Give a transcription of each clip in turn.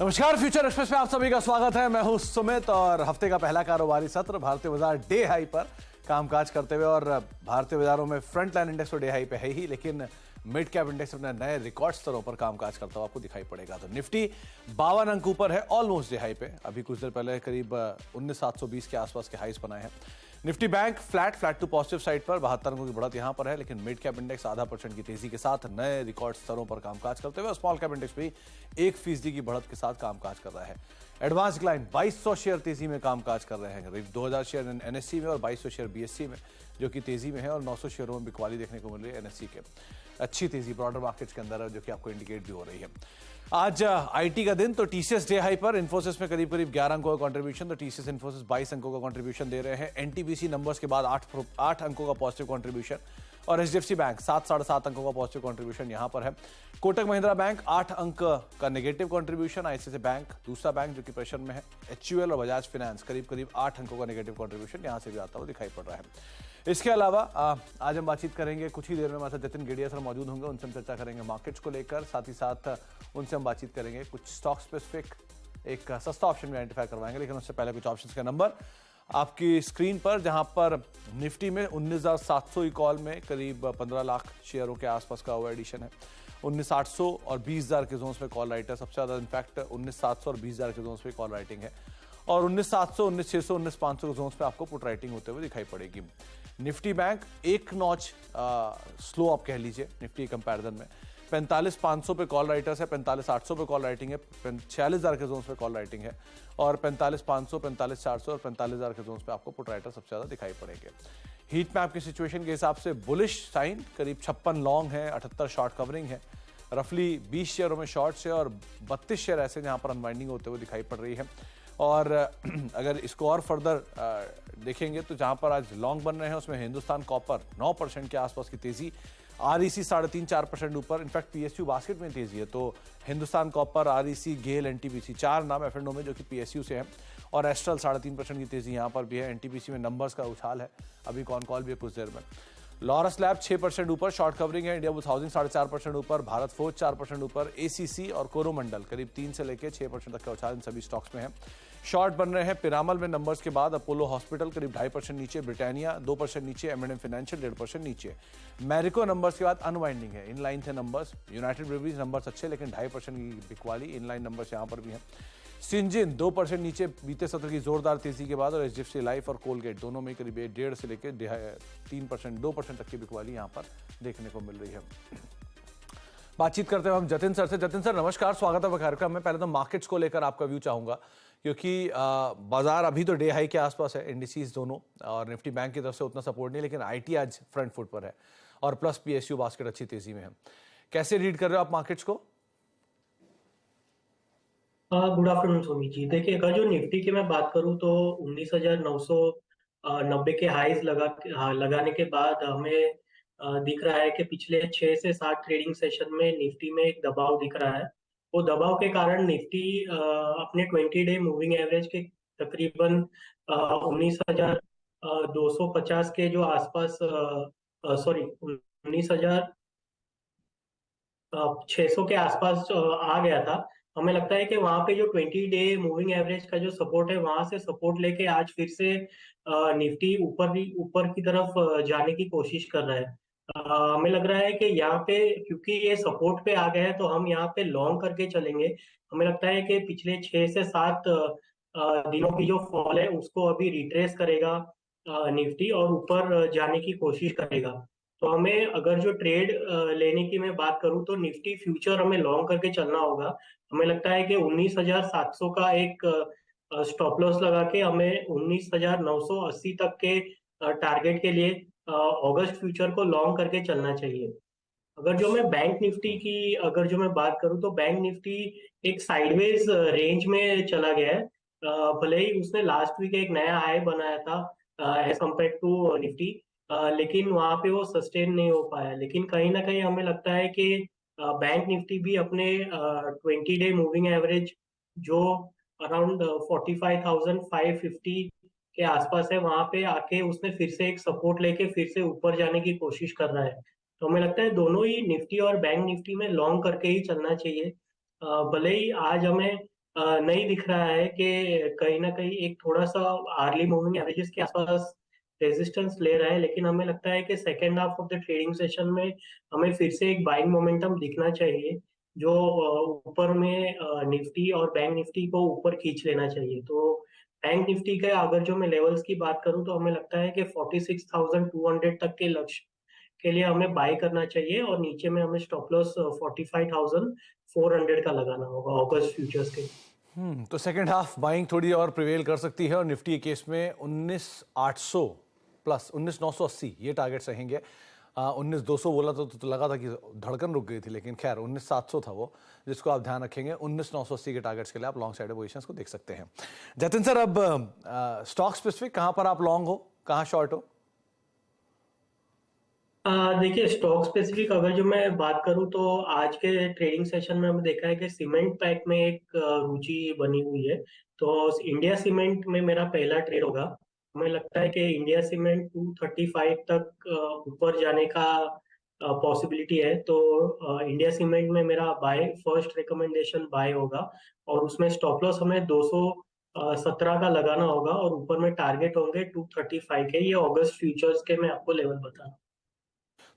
नमस्कार, future express में आप सभी का स्वागत है। मैं हूं सुमित और हफ्ते का पहला कारोबारी सत्र भारतीय बाजार डे हाई पर कामकाज करते हुए, और भारतीय बाजारों में फ्रंट लाइन इंडेक्स तो डे हाई पे है ही, लेकिन मिड कैप इंडेक्स अपने नए रिकॉर्ड स्तरों पर कामकाज करता हुआ आपको दिखाई पड़ेगा। तो निफ्टी 52 अंक ऊपर है, ऑलमोस्ट डे हाई पे। अभी कुछ देर पहले करीब 19,720 के आसपास के हाईस बनाए हैं। Nifty bank flat to positive side पर 72 अंकों की बढ़त यहां पर है, लेकिन मिड कैप इंडेक्स आधा % की तेजी के साथ नए रिकॉर्ड स्तरों पर कामकाज करते हुए, स्मॉल कैप इंडेक्स भी 1% की बढ़त के साथ कामकाज कर रहा है। एडवांस क्लाइंट 2200 शेयर तेजी में कामकाज कर रहे हैं, करीब 2000 शेयर एनएससी में और 2200 शेयर बीएससी में, जो कि तेजी में है, और 900 शेयरों में बिकवाली देखने को मिल रही है एनएससी के। अच्छी तेजी ब्रॉडर मार्केट्स के अंदर है, जो कि आपको इंडिकेट भी हो रही है। आज आईटी का दिन, तो टीसीएस डे हाई पर। इन्फोसिस में करीब 11 अंकों का कंट्रीब्यूशन, तो टीसीएस इन्फोसिस 22 अंकों का कंट्रीब्यूशन दे रहे हैं। एनटीपीसी नंबर्स के बाद 8 अंकों का पॉजिटिव कंट्रीब्यूशन, और एचडीएफसी बैंक 7.5 अंकों का पॉजिटिव कंट्रीब्यूशन यहां पर है। कोटक महिंद्रा बैंक 8 अंक का नेगेटिव कंट्रीब्यूशन। आईसीआईसी बैंक दूसरा बैंक जो कि प्रेशर में है। एचयूएल और बजाज फाइनेंस करीब 8 अंकों का नेगेटिव कंट्रीब्यूशन यहां से भी आता हुआ दिखाई पड़ रहा है। इसके अलावा आज हम बातचीत करेंगे, कुछ ही देर में हमारे साथ जतिन गेडिया सर मौजूद होंगे, उनसे हम चर्चा करेंगे मार्केट्स को लेकर। साथ ही साथ उनसे हम बातचीत करेंगे कुछ स्टॉक स्पेसिफिक, एक सस्ता ऑप्शन भी आइडेंटिफाई करवाएंगे। लेकिन उससे पहले कुछ ऑप्शंस का नंबर आपकी स्क्रीन पर, जहां पर निफ्टी में 19,700 ई कॉल में करीब 15 लाख शेयरों के आसपास का ओवर एडिशन है। 19,800 और 20,000 के जोन्स में कॉल राइट है सबसे ज्यादा। इनफैक्ट 19,700 और 20,000 के जोन्स में कॉल राइटिंग है, और 19,700, 19,600, 19,500 के जोन्स पे आपको पुट राइटिंग होते हुए दिखाई पड़ेगी। निफ्टी बैंक एक नॉच स्लो आप कह लीजिए निफ्टी कंपैरिजन में। 45,500 पे कॉल राइटर्स है, 45,800 पे कॉल राइटिंग है, 46,000 के जोन्स पे कॉल राइटिंग है, और 45,500, 45,400 और 45,000 के जोन्स पे आपको पुट राइटर सबसे ज्यादा दिखाई पड़ेंगे। हीट मैप की सिचुएशन के हिसाब से बुलिश साइन, करीब 56 लॉन्ग है, 78 शॉर्ट कवरिंग है। रफली 20 शेयरों में शॉर्ट्स है, और 32 शेयर ऐसे जहां पर अनवाइंडिंग होते हुए दिखाई पड़ रही है। और अगर इसको और फर्दर देखेंगे तो जहां पर आज लॉन्ग बन रहे हैं उसमें हिंदुस्तान कॉपर 9% के आसपास की तेजी, आरईसी 3.5-4% ऊपर। इनफैक्ट पीएसयू बास्केट में तेजी है, तो हिंदुस्तान कॉपर, आरईसी, गेल, एनटीपीसी 4 नाम एफ&ओ में जो कि पीएसयू से हैं, और एस्ट्रल 3.5% की तेजी यहां पर भी है। एनटीपीसी में नंबर्स का उछाल है, अभी कौन कॉल भी है कुछ देर में। लॉरस लैब 6% ऊपर, शॉर्ट कवरिंग है। इंडिया बुल्स हाउसिंग 4.5% ऊपर, भारत फोर्ज 4% ऊपर, एसीसी और कोरोमंडल करीब 3 से लेकर 6% तक का उछाल इन सभी स्टॉक्स में है। शॉर्ट बन रहे हैं पिरामल में नंबर्स के बाद। अपोलो हॉस्पिटल करीब 2.5% नीचे, ब्रिटानिया 2% नीचे, एम&एम फाइनेंशियल 1.5% नीचे। मैरिको नंबर्स के बाद अनवाइंडिंग है, इनलाइन थे नंबर्स। यूनाइटेड ब्रेवरीज नंबर्स अच्छे, लेकिन 2.5% की बिकवाली, इनलाइन नंबर्स यहां पर भी है। सिंजिन 2% नीचे बीते सत्र की जोरदार तेजी के बाद, और एचडीएफसी लाइफ और कोलगेट दोनों में करीब 1.5 से लेकर 3%, 2% तक की बिकवाली यहां पर देखने को मिल रही है। बातचीत करते हैं हम जतिन सर से। जतिन सर नमस्कार, स्वागत है कार्यक्रम में। पहले तो मार्केट्स को लेकर आपका व्यू चाहूंगा, क्योंकि बाजार अभी तो डे हाई के आसपास है, इंडिसेस दोनों, और निफ्टी बैंक की तरफ से उतना सपोर्ट नहीं, लेकिन आईटी आज फ्रंट फुट पर है, और प्लस पीएसयू बास्केट अच्छी तेजी में है। कैसे रीड कर रहे हो आप मार्केट्स को? Good afternoon Sumit ji. देखिए, अगर जो निफ्टी की मैं बात करूं तो 19,990 के हाईज लगाने के बाद हमें दिख रहा है कि पिछले 6 से 7 ट्रेडिंग सेशन में निफ्टी में एक दबाव दिख रहा है। वो दबाव के कारण निफ्टी अपने 20 डे मूविंग एवरेज के तकरीबन 19,250 के जो आसपास, सॉरी 19,600 के आसपास आ गया था। हमें लगता है कि वहां पे जो 20 डे मूविंग एवरेज का जो सपोर्ट है, वहां से सपोर्ट लेके आज फिर से निफ्टी ऊपर की तरफ जाने की कोशिश कर रहा है। हमें लग रहा है कि यहाँ पे क्योंकि ये सपोर्ट पे आ गया है, तो हम यहाँ पे लॉन्ग करके चलेंगे। हमें लगता है कि पिछले 6 से 7 दिनों की जो फॉल है उसको अभी रिट्रेस करेगा निफ्टी, और ऊपर जाने की कोशिश करेगा। तो हमें अगर जो ट्रेड लेने की मैं बात करूं तो निफ्टी फ्यूचर हमें लॉन्ग करके चलना होगा। हमें लगता है कि 19,700 का एक स्टॉप लॉस लगा के हमें 19,980 तक के टारगेट के लिए अगस्त फ्यूचर को लॉन्ग करके चलना चाहिए। अगर जो मैं बैंक निफ्टी की अगर जो मैं बात करूं तो बैंक निफ्टी एक साइडवेज रेंज में चला गया है। भले ही उसने लास्ट वीक एक नया हाई बनाया था एज कम्पेयर टू निफ्टी, लेकिन वहां पे वो सस्टेन नहीं हो पाया। लेकिन कहीं ना कहीं हमें लगता है कि बैंक निफ्टी भी अपने 20 डे मूविंग एवरेज जो अराउंड 45,550 के आसपास है, वहां पे आके उसने फिर से एक सपोर्ट लेके फिर से ऊपर जाने की कोशिश कर रहा है। तो हमें लगता है दोनों ही निफ्टी और बैंक निफ्टी में लॉन्ग करके ही चलना चाहिए। भले ही आज हमें नहीं दिख रहा है कि कहीं ना कहीं एक थोड़ा सा अर्ली मूविंग एवरेजेस के आसपास रेजिस्टेंस ले रहा है, लेकिन हमें लगता है कि second half of the trading session में हमें फिर से एक बाइंग मोमेंटम दिखना चाहिए, जो ऊपर में निफ्टी और बैंक निफ्टी को ऊपर खींच लेना चाहिए। तो बैंक निफ्टी के अगर जो मैं लेवल्स की बात करूं तो हमें लगता है कि 46,200 तक के लक्ष्य के लिए हमें बाय करना चाहिए, और नीचे में हमें स्टॉप लॉस 45,400 का लगाना होगा ऑगस्ट फ्यूचर्स के। तो सेकंड हाफ बाइंग थोड़ी और प्रिवेल कर सकती है और निफ्टी के केस में 19,800 प्लस 19,980 ये टारगेट्स रहेंगे। 19,200 बोला तो लगा था कि धड़कन रुक गई थी, लेकिन खैर 19,700 था वो, जिसको आप ध्यान रखेंगे। 19,980 के टारगेट्स के लिए आप लॉन्ग साइड पोजीशंस को देख सकते हैं। जतिन सर, अब स्टॉक स्पेसिफिक कहां पर आप लॉन्ग हो, कहां शॉर्ट हो? देखिए, स्टॉक स्पेसिफिक अगर जो मैं बात करूं तो आज के ट्रेडिंग सेशन में हमने देखा है कि सीमेंट पैक में एक रुचि बनी हुई है। तो इंडिया सीमेंट में मेरा पहला ट्रेड होगा। हमें लगता है कि इंडिया सीमेंट 235 तक ऊपर जाने का पॉसिबिलिटी है। तो इंडिया सीमेंट में मेरा बाय फर्स्ट रिकमेंडेशन बाय होगा, और उसमें स्टॉप लॉस हमें 217 का लगाना होगा, और ऊपर में टारगेट होंगे 235 के। ये अगस्त फ्यूचर्स के मैं आपको लेवल बता रहा हूं।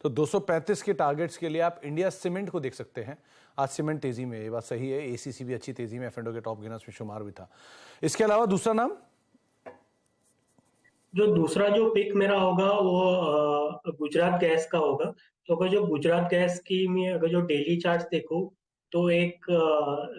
तो 235 के टारगेट्स के लिए आप इंडिया सीमेंट को देख सकते हैं। आज सीमेंट तेजी में, ये बात सही है। एसीसी भी अच्छी तेजी में, एफ&ओ के टॉप गेनर्स में शुमार भी था। इसके अलावा दूसरा नाम? जो दूसरा जो पिक मेरा होगा वो गुजरात गैस का होगा। तो अगर जो गुजरात गैस की मैं अगर जो डेली चार्ट्स देखूं तो एक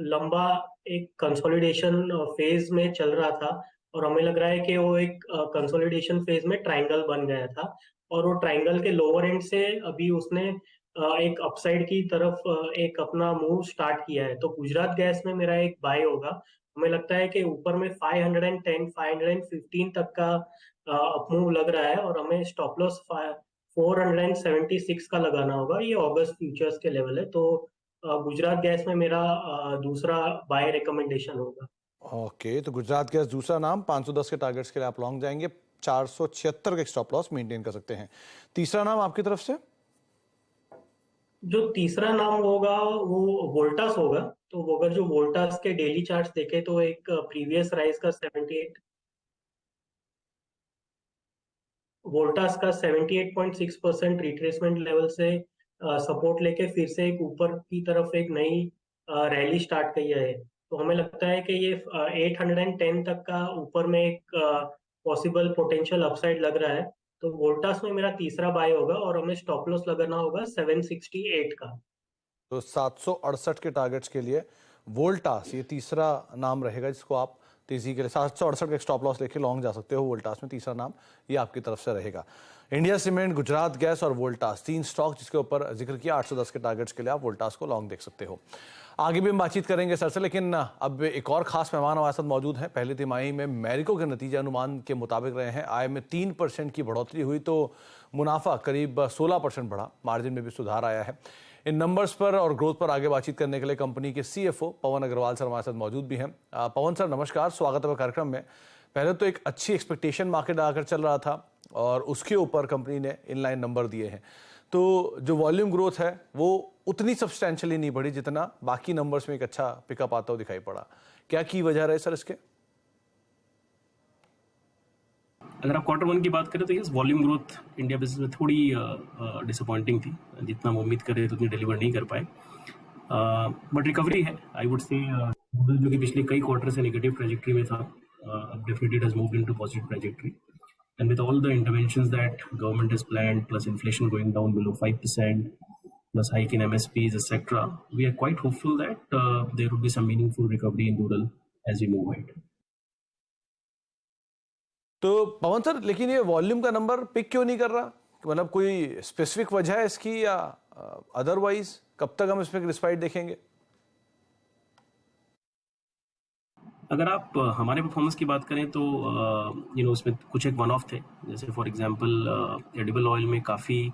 लंबा एक कंसोलिडेशन फेज में चल रहा था, और हमें लग रहा है कि वो एक कंसोलिडेशन फेज में ट्रायंगल बन गया था, और वो ट्रायंगल के लोअर एंड से अभी उसने एक अपसाइड की तरफ एक अपना मूव स्टार्ट किया है। तो गुजरात गैस में मेरा एक बाय होगा। हमें लगता है कि ऊपर में 510 515 तक का अपमूव लग रहा है, और हमें स्टॉप लॉस 476 का लगाना होगा। ये अगस्त फ्यूचर्स के लेवल है। तो गुजरात गैस में मेरा दूसरा बाय रिकमेंडेशन होगा। ओके, तो गुजरात गैस दूसरा नाम। 510 के टारगेट्स के लिए आप लॉन्ग जाएंगे। 476 के स्टॉप लॉस मेंटेन कर सकते हैं। तीसरा नाम आपकी तरफ से? जो तीसरा नाम होगा वो वोल्टास होगा। तो वो अगर जो वोल्टास के डेली चार्ट्स देखे तो एक प्रीवियस राइज का 78 वोल्टास का 78.6% रिट्रेसमेंट लेवल से सपोर्ट लेके फिर से एक ऊपर की तरफ एक नई रैली स्टार्ट किया है। तो हमें लगता है कि ये 810 तक का ऊपर में एक पॉसिबल पोटेंशियल अपसाइड लग रहा है। तो वोल्टास में मेरा तीसरा बाय होगा, और हमें स्टॉप लॉस लगाना होगा 768 का। तो 768 के टारगेट्स के लिए वोल्टास ये तीसरा नाम रहेगा, जिसको आप तेजी के लिए 768 का स्टॉप लॉस लेके लॉन्ग जा सकते हो। वोल्टास में तीसरा नाम ये आपकी तरफ से रहेगा। इंडिया सीमेंट, गुजरात गैस और वोल्टास, तीन स्टॉक जिसके ऊपर जिक्र किया। 810 के टारगेट्स के लिए आप वोल्टास को लॉन्ग देख सकते हो। आगे भी हम बातचीत करेंगे सर से, लेकिन अब एक और खास मेहमान हमारे साथ मौजूद हैं। पहली तिमाही में मैरिको के नतीजे अनुमान के मुताबिक रहे हैं। आय में 3% की बढ़ोतरी हुई तो मुनाफा करीब 16% बढ़ा। मार्जिन में भी सुधार आया है। इन नंबर्स पर और ग्रोथ पर आगे बातचीत करने के लिए कंपनी के CFO पवन अग्रवाल सर हमारे साथ मौजूद भी हैं। पवन सर नमस्कार, स्वागत है कार्यक्रम में। पहले तो एक अच्छी एक्सपेक्टेशन मार्केट आकर चल रहा था, और उसके ऊपर कंपनी ने इनलाइन नंबर दिए हैं। तो जो वॉल्यूम ग्रोथ है वो उतनी सब्सटेंशियली नहीं बढ़ी जितना बाकी नंबर्स में एक अच्छा पिकअप आता हुआ दिखाई पड़ा। क्या की वजह रहे सर इसके? अगर आप क्वार्टर 1 की बात करें तो yes, volume growth India business में थोड़ी डिसअपॉइंटिंग थी। जितना हम उम्मीद कर रहे थे उतनी डिलीवर नहीं कर पाए, बट रिकवरी है। आई वुड से जो कि पिछले कई क्वार्टर से नेगेटिव ट्रेजेक्ट्री में था, अब definitely it has moved into positive trajectory, and with all the interventions that government has planned, plus inflation going down below 5%, plus hike in MSPs, etc., we are quite hopeful that there would be some meaningful recovery in rural as we move ahead. तो पवन sir, लेकिन ये volume का number pick क्यों नहीं कर रहा? मतलब कोई स्पेसिफिक वजह है इसकी, या अदरवाइज कब तक हम इसमें रिस्पाइट देखेंगे? अगर आप हमारे परफॉर्मेंस की बात करें तो उसमें कुछ एक वन ऑफ थे। जैसे फॉर एग्जांपल एडिबल ऑयल में काफ़ी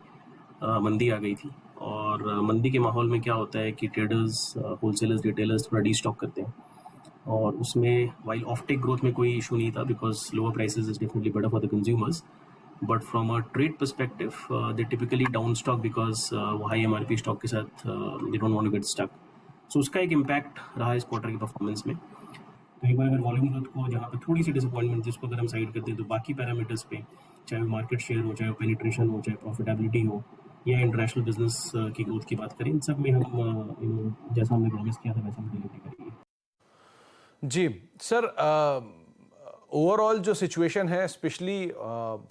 मंदी आ गई थी, और मंदी के माहौल में क्या होता है कि ट्रेडर्स, होलसेलर्स, रिटेलर्स थोड़ा डीस्टॉक करते हैं, और उसमें वाइल ऑफटेक ग्रोथ में कोई इशू नहीं था because lower prices is definitely better for the consumers, but from a trade perspective they typically down stock because वो हाई MRP स्टॉक के साथ they don't want to get stuck. So उसका एक impact रहा इस quarter की performance में। तो एक बार अगर वॉल्यूम ग्रोथ को जहाँ पे थोड़ी सी डिसअपॉइंटमेंट जिसको अगर हम साइड करते हैं, तो बाकी पैरामीटर्स पे, चाहे वो मार्केट शेयर हो, चाहे वो पेनिट्रेशन हो, चाहे प्रॉफिटेबिलिटी हो, या इंटरनेशनल बिजनेस की ग्रोथ की बात करें, इन सब में हम जैसा हमने प्रॉमिस किया था वैसा हम डिलीवरी करेंगे। जी सर, ओवरऑल जो सिचुएशन है स्पेशली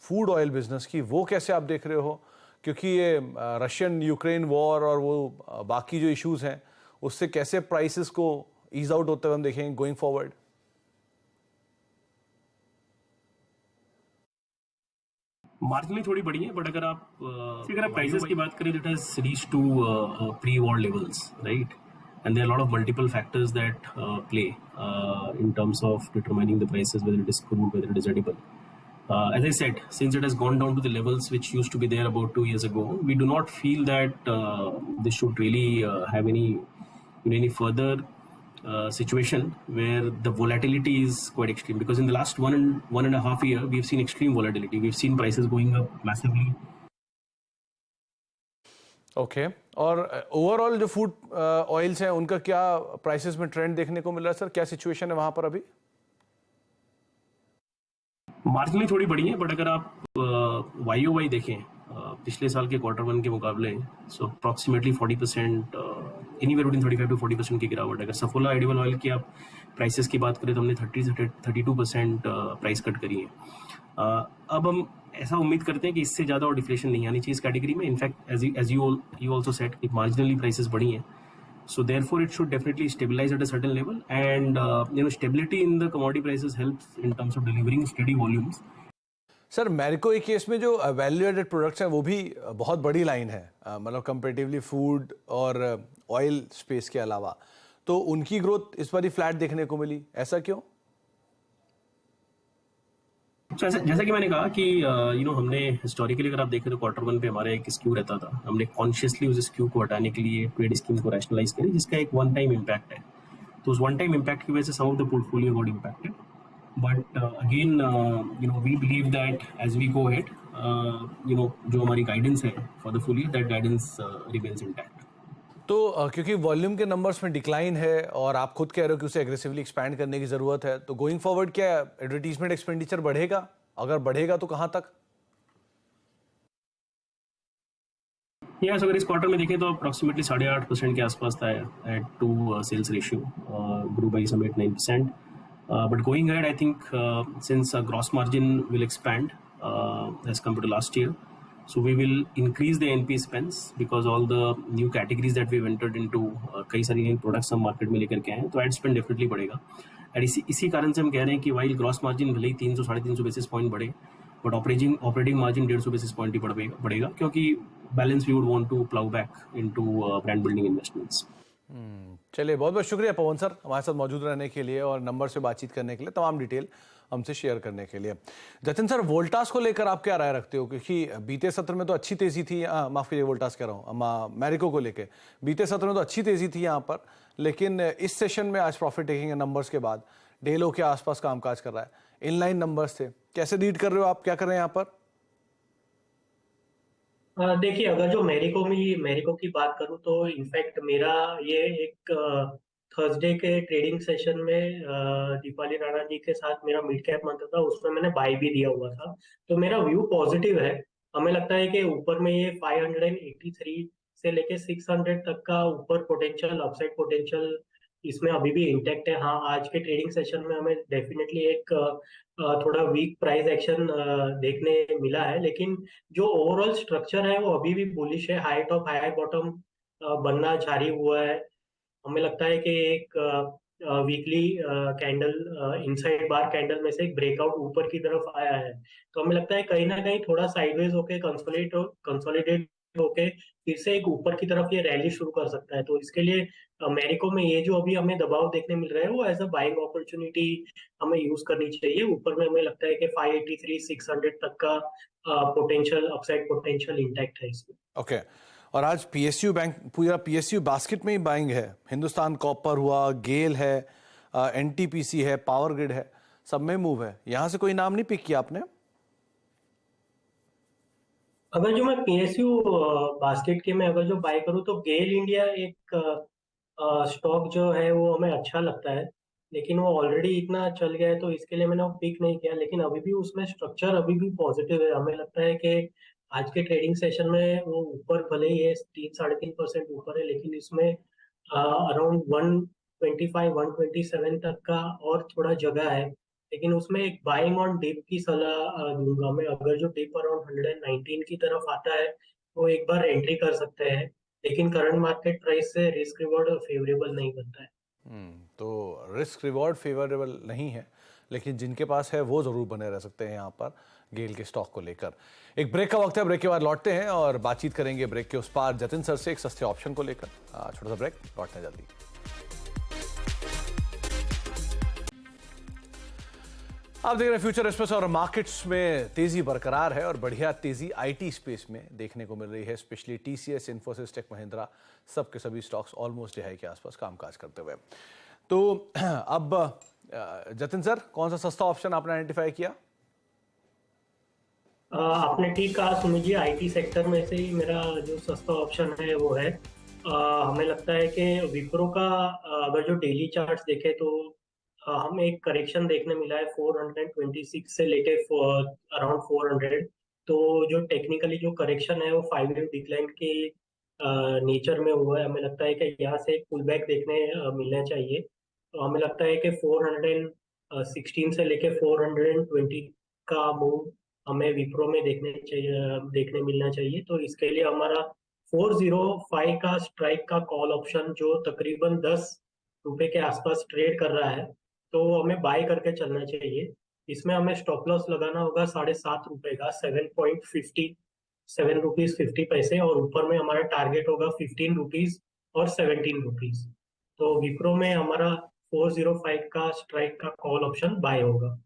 फूड ऑयल बिजनेस की, वो कैसे आप देख रहे हो? क्योंकि ये रशियन यूक्रेन वॉर और वो बाकी जो इश्यूज हैं उससे कैसे प्राइसेस को ईज आउट होते हुए हम देखेंगे गोइंग फॉरवर्ड? मार्जिनली थोड़ी बढ़ी है, बट अगर आप प्राइसेस की बात करें, it has reach to pre war levels, right? And there are lot of multiple factors that play in terms of determining the prices, whether it is crude, whether it is edible. As I said, since it has gone down to the levels which used to be there about 2 years ago, we do not feel that this should really have any further situation where the volatility is quite extreme. Because in the last one and a half year, we've seen extreme volatility. We've seen prices going up massively. Okay और overall जो food oils हैं उनका क्या prices में trend देखने को मिल रहा है सर? क्या सिचुएशन है वहां पर अभी? मार्जिनली थोड़ी बढ़ी है, बट अगर आप YOY देखें पिछले साल के क्वार्टर 1 के मुकाबले, सो अप्रॉक्सीमेटली 40%, एनीवेयर बिटवीन 35 to 40% की गिरावट। अगर सफोला एडिबल ऑयल की आप प्राइसेस की बात करें तो हमने 30 से 32% प्राइस कट करी है। अब हम ऐसा उम्मीद करते हैं कि इससे ज़्यादा और डिफ्लेशन नहीं आनी चाहिए इस कैटेगरी में। In fact as you also said कि मार्जिनली प्राइसेस बढ़ी हैं, so therefore it should definitely stabilize at a certain level, and stability in the commodity prices helps in terms of delivering steady volumes. Sir Marico के case में जो value added products हैं वो भी बहुत बड़ी लाइन है, मतलब कंपेरेटिवली फूड और ऑयल स्पेस के अलावा, तो उनकी ग्रोथ इस बार ही फ्लैट देखने को मिली, ऐसा क्यों? So, जैसा कि मैंने कहा कि हमने हिस्टोरिकली अगर आप देखें तो क्वार्टर 1 पे हमारा एक स्क्यू रहता था। हमने कॉन्शियसली उस स्क्यू को हटाने के लिए ट्रेड स्कीम को रैशनलाइज करी, जिसका एक वन टाइम इम्पैक्ट है। तो उस वन टाइम इम्पैक्ट की वजह से some of the portfolio got impacted, but again we believe that as we go head, जो हमारी गाइडेंस है for the full year, that guidance remains intact. तो क्योंकि वॉल्यूम के नंबर्स में डिक्लाइन है और आप खुद कह रहे हो कि उसे एग्रेसिवली एक्सपैंड करने की ज़रूरत है, तो गोइंग फॉरवर्ड क्या एडवर्टीजमेंट एक्सपेंडिचर बढ़ेगा? अगर बढ़ेगा तो कहाँ तक? यस, अगर इस क्वार्टर में देखें तो अप्रॉक्सीमेटली 8.5% के आसपास था ad to sales ratio, grew by some 8-9%, but going ahead I think since gross margin will expand as compared to last year, so we will increase the NP spends because all the new categories that we've entered into, कई सारी नई products हम market में लेकर के आए हैं, तो एड स्पेंड डेफिनेटली बढ़ेगा। और इसी कारण से हम कह रहे हैं कि वाइल ग्रॉस मार्जिन भले ही 300-350 बेसिस पॉइंट बढ़े, but operating margin 150 basis point ही बढ़ेगा, क्योंकि balance we would want to plough back into brand building investments. चलिए, बहुत बहुत शुक्रिया पवन सर हमारे साथ मौजूद रहने के लिए और नंबर से बातचीत करने के लिए, तमाम डिटेल हमसे शेयर करने के लिए। जतिन सर, वोल्टास को लेकर आप क्या राय रखते हो? क्योंकि बीते सत्र में तो अच्छी तेजी थी, माफ कीजिए वोल्टास कह रहा हूँ, मैरिको को लेकर बीते सत्र में तो अच्छी तेजी थी यहाँ पर, लेकिन इस सेशन में आज प्रॉफिट टेकिंग नंबर्स के बाद डेलो के आसपास कामकाज कर रहा है, इनलाइन नंबर्स थे, कैसे रीड कर रहे हो आप, क्या कर रहे हैं यहाँ पर? देखिए, अगर जो मेरिको की बात करूं तो इनफैक्ट मेरा ये एक थर्सडे के ट्रेडिंग सेशन में दीपाली राणा जी के साथ मेरा मिड कैप मंथ था, उसमें मैंने बाय भी दिया हुआ था, तो मेरा व्यू पॉजिटिव है। हमें लगता है कि ऊपर में ये 583 से लेके 600 तक का ऊपर पोटेंशियल, अपसाइड पोटेंशियल इसमें अभी भी इंटैक्ट है। हाँ, आज के ट्रेडिंग सेशन में हमें डेफिनेटली एक थोड़ा वीक प्राइस एक्शन देखने मिला है, लेकिन जो ओवरऑल स्ट्रक्चर है वो अभी भी बुलिश है। हाई टॉप हाई बॉटम बनना जारी हुआ है। हमें लगता है कि एक वीकली कैंडल इनसाइड बार कैंडल में से एक ब्रेकआउट ऊपर की तरफ आया है, तो हमें लगता है कहीं ना कहीं थोड़ा साइडवेज होके कंसोलिडेट होके फिर से एक ऊपर की तरफ ये रैली शुरू कर सकता है। तो इसके लिए मेरिको में ये जो अभी हमें दबाव देखने मिल रहा है वो एज अ बाइंग अपॉर्चुनिटी हमें यूज करनी चाहिए। ऊपर में हमें लगता है कि 583-600 तक का पोटेंशियल, अपसाइड पोटेंशियल इंटैक्ट है इसमें। ओके, और आज पीएसयू बैंक, पूरा पीएसयू बास्केट में ही बाइंग है। हिंदुस्तान कॉपर हुआ, गेल है, एनटीपीसी है, पावर ग्रिड है, सब में मूव है। यहां से कोई नाम नहीं पिक किया आपने? अगर जो मैं पीएसयू बास्केट के में अगर जो बाय करूं तो गेल इंडिया एक स्टॉक जो है वो हमें अच्छा लगता है, लेकिन वो ऑलरेडी इतना चल गया है तो इसके लिए मैंने पिक नहीं किया। लेकिन अभी भी उसमें स्ट्रक्चर अभी भी पॉजिटिव है। हमें लगता है कि आज के ट्रेडिंग सेशन में वो ऊपर भले ही है, 3-3.5% ऊपर है, लेकिन इसमें अराउंड 125-127 तक का और थोड़ा जगह है। लेकिन उसमें एक बाइंग ऑन डिप की सलाह दूंगा मैं। अगर जो डिप अराउंड 119 की तरफ आता है तो एक बार एंट्री कर सकते हैं, लेकिन करंट मार्केट प्राइस से रिस्क रिवॉर्ड फेवरेबल नहीं बनता है। तो रिस्क रिवॉर्ड फेवरेबल नहीं है, लेकिन जिनके पास है वो जरूर बने रह सकते हैं यहाँ पर गेल के स्टॉक को लेकर। एक ब्रेक का वक्त है, ब्रेक के बाद लौटते हैं और बातचीत करेंगे ब्रेक के उस पार जतिन सर से एक सस्ते ऑप्शन को लेकर। छोटा सा ब्रेक, लौटते हैं जल्दी। आप देख रहे हैं फ्यूचर एक्सप्रेस और मार्केट्स में तेजी बरकरार है और बढ़िया तेजी आईटी स्पेस में देखने को मिल रही है, specially TCS, Infosys, Tech Mahindra, सब के सभी स्टॉक्स ऑलमोस्ट डिहाई के आसपास कामकाज करते हुए। तो अब जतिन सर, कौन सा सस्ता ऑप्शन आपने आइडेंटिफाई किया? आपने ठीक कहा सुमित जी, आईटी सेक्टर में से ही मेरा जो सस्ता ऑप्शन है वो है। हमें लगता है कि विप्रो का अगर जो डेली चार्ट्स देखें तो हमें एक करेक्शन देखने मिला है 426 से लेके अराउंड 400। तो जो टेक्निकली जो करेक्शन है वो 5 ईयर डिक्लाइन के नेचर में हुआ है। हमें लगता है कि यहाँ से एक पुल बैक देखने मिलना चाहिए। तो हमें लगता है कि 416 से लेके 420 का मूव हमें विप्रो में देखने मिलना चाहिए। तो इसके लिए हमारा 405 का स्ट्राइक का कॉल ऑप्शन जो तकरीबन 10 रुपए के आसपास ट्रेड कर रहा है, तो हमें बाय करके चलना चाहिए। इसमें हमें स्टॉप लॉस लगाना होगा 7.5 रुपए का, 7 रुपीज 50 पैसे, और ऊपर में हमारा टारगेट होगा 15 रुपीज और 17 रुपीज। तो विप्रो में हमारा 405 का स्ट्राइक का कॉल ऑप्शन बाय होगा।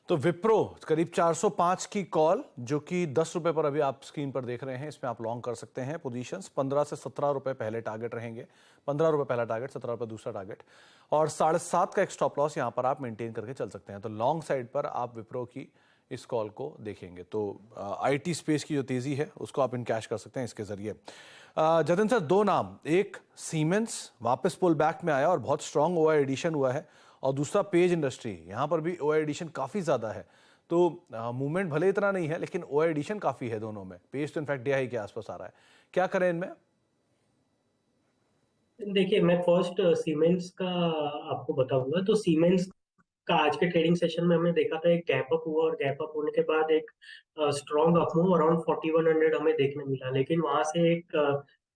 तो विप्रो करीब 405 की कॉल, जो कि 10 रुपए पर अभी आप स्क्रीन पर देख रहे हैं, इसमें आप लॉन्ग कर सकते हैं। पोजीशंस 15 से 17 रुपए पहले टारगेट रहेंगे, 15 रुपए पहला टारगेट, 17 रुपए दूसरा टारगेट, और 7.5 का एक स्टॉप लॉस यहां पर आप मेंटेन करके चल सकते हैं। तो लॉन्ग साइड पर आप विप्रो की इस कॉल को देखेंगे। तो आईटी स्पेस की जो तेजी है उसको आप इनकैश कर सकते हैं इसके जरिए। जतिन सर, दो नाम, एक सीमेंस वापस पुल बैक में आया और बहुत स्ट्रांग ओआई एडिशन हुआ है, और दूसरा पेज इंडस्ट्री, यहां पर भी ओआई एडिशन काफी ज्यादा है। तो मूवमेंट भले इतना नहीं है, लेकिन ओआई एडिशन काफी है दोनों में। पेज तो इनफैक्ट डीआई के आसपास आ रहा है, क्या करें इनमें? देखिए, मैं फर्स्ट सीमेंस का आपको बताऊंगा। तो सीमेंस का आज के ट्रेडिंग सेशन में हमने देखा था, एक गैप अप हुआ और गैप अप होने के बाद एक स्ट्रॉन्ग अपमूव अराउंड 4100 हमें देखने मिला, लेकिन वहां से एक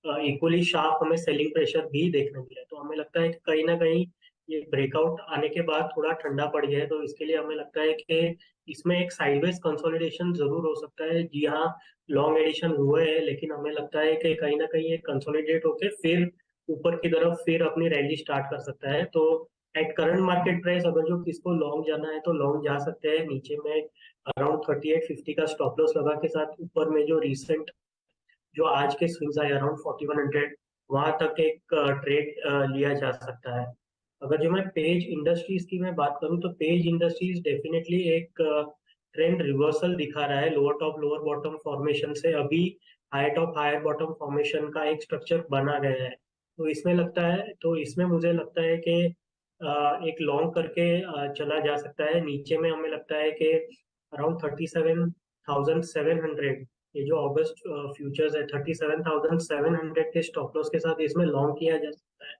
इक्वली शार्प हमें सेलिंग प्रेशर भी देखने मिला। तो हमें लगता है कि कहीं ना कहीं ये ब्रेकआउट आने के बाद थोड़ा ठंडा पड़ गया है। तो इसके लिए हमें लगता है कि इसमें एक साइडवेज कंसोलिडेशन जरूर हो सकता है। जी हाँ, लॉन्ग एडिशन हुए हैं, लेकिन हमें लगता है कि कहीं ना कहीं ये कंसोलिडेट होकर फिर ऊपर की तरफ फिर अपनी रैली स्टार्ट कर सकता है। तो एट करंट मार्केट प्राइस अगर जो किसको लॉन्ग जाना है तो लॉन्ग जा सकते हैं। नीचे में अराउंड 3850 का स्टॉप लॉस लगा के साथ, ऊपर में जो रिसेंट जो आज के स्विंग्स आए अराउंड 4100, वहां तक एक ट्रेड लिया जा सकता है। अगर जो मैं पेज इंडस्ट्रीज की मैं बात करूं तो पेज इंडस्ट्रीज डेफिनेटली एक ट्रेंड रिवर्सल दिखा रहा है। Lower top lower bottom formation से अभी higher top higher bottom formation का एक स्ट्रक्चर बना गया है। तो इसमें मुझे लगता है कि एक लॉन्ग करके चला जा सकता है। नीचे में हमें लगता है कि अराउंड 37,700, ये जो अगस्त फ्यूचर्स है, 37,700 के स्टॉप लॉस के साथ इसमें लॉन्ग किया जा सकता है।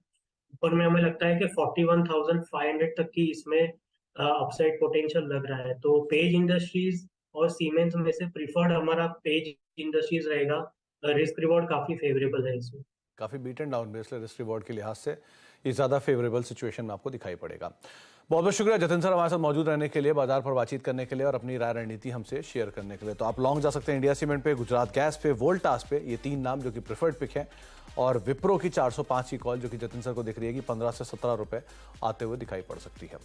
ऊपर में हमें लगता है कि 41,500 तक की इसमें अपसाइड पोटेंशियल लग रहा है। तो पेज इंडस्ट्रीज और सीमेंस में से प्रीफर्ड हमारा पेज इंडस्ट्रीज रहेगा। रिस्क रिवॉर्ड काफी फेवरेबल है इसमें। काफी beaten down base risk reward के लिहाज से ये ज्यादा फेवरेबल सिचुएशन में आपको दिखाई पड़ेगा। बहुत बहुत शुक्रिया जतिन सर हमारे साथ मौजूद रहने के लिए, बाजार पर बातचीत करने के लिए और अपनी राय रणनीति हमसे शेयर करने के लिए। तो आप लॉन्ग जा सकते हैं इंडिया सीमेंट पे, गुजरात गैस पे, वोल्टास पे, ये तीन नाम जो कि प्रेफर्ड पिक हैं, और विप्रो की 405 की कॉल जो कि जतिन सर को दिख रही है कि 15 से 17 रुपए आते हुए दिखाई पड़ सकती है।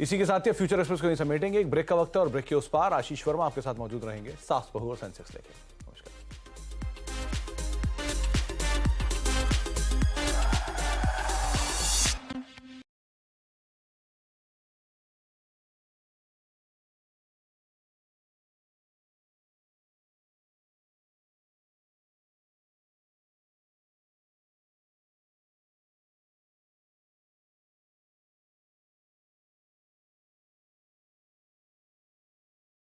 इसी के साथ ही फ्यूचर एक्सप्रेस को नहीं समेटेंगे, एक ब्रेक का वक्त है और ब्रेक के उस पार आशीष वर्मा आपके साथ मौजूद रहेंगे, सास बहू और सेंसेक्स लेके।